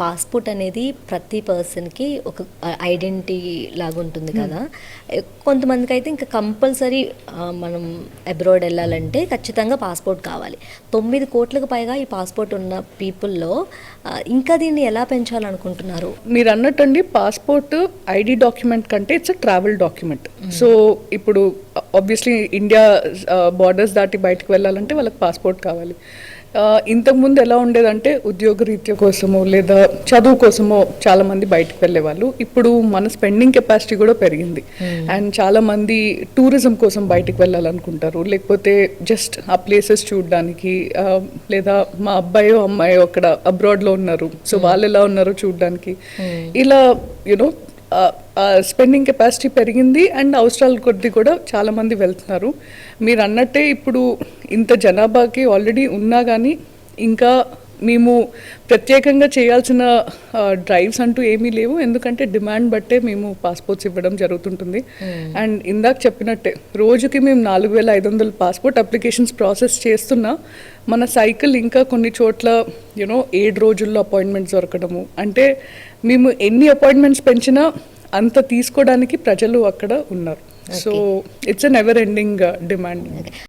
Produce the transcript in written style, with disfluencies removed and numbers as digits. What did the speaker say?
Passport అనేది ప్రతి పర్సన్కి ఒక ఐడెంటిటీ లాగా ఉంటుంది కదా. కొంతమందికి అయితే ఇంకా కంపల్సరీ మనం అబ్రాడ్ వెళ్ళాలంటే ఖచ్చితంగా పాస్పోర్ట్ కావాలి. 9 కోట్లకు పైగా ఈ పాస్పోర్ట్ ఉన్న పీపుల్లో ఇంకా దీన్ని ఎలా పెంచాలనుకుంటున్నారు? మీరు అన్నట్టండి, పాస్పోర్ట్ ఐడి డాక్యుమెంట్ కంటే it's a travel document. So ఇప్పుడు ఆబ్వియస్లీ ఇండియా బార్డర్స్ దాటి బయటకు వెళ్ళాలంటే వాళ్ళకి పాస్పోర్ట్ కావాలి. ఇంతకుముందు ఎలా ఉండేదంటే ఉద్యోగ రీత్యా కోసమో లేదా చదువు కోసమో చాలామంది బయటకు వెళ్ళేవాళ్ళు. ఇప్పుడు మన స్పెండింగ్ కెపాసిటీ కూడా పెరిగింది అండ్ చాలామంది టూరిజం కోసం బయటకు వెళ్ళాలనుకుంటారు, లేకపోతే జస్ట్ ఆ ప్లేసెస్ చూడడానికి, లేదా మా అబ్బాయో అమ్మాయో అక్కడ అబ్రాడ్లో ఉన్నారు సో వాళ్ళు ఎలా ఉన్నారో చూడడానికి, ఇలా యూనో స్పెండింగ్ కెపాసిటీ పెరిగింది అండ్ అవసరాల కొద్దీ కూడా చాలామంది వెళ్తున్నారు. మీరు అన్నట్టే ఇప్పుడు ఇంత జనాభాకి ఆల్రెడీ ఉన్నా కానీ ఇంకా మేము ప్రత్యేకంగా చేయాల్సిన డ్రైవ్స్ అంటూ ఏమీ లేవు, ఎందుకంటే డిమాండ్ బట్టే మేము పాస్పోర్ట్స్ ఇవ్వడం జరుగుతుంటుంది. అండ్ ఇందాక చెప్పినట్టే రోజుకి మేము 4500 పాస్పోర్ట్ అప్లికేషన్స్ ప్రాసెస్ చేస్తున్నా మన సైకిల్ ఇంకా కొన్ని చోట్ల 7 రోజుల్లో అపాయింట్మెంట్స్ దొరకడము, అంటే మేము ఎన్ని అపాయింట్మెంట్స్ పెంచినా అంత తీసుకోవడానికి ప్రజలు అక్కడ ఉన్నారు. So it's a never ending demand.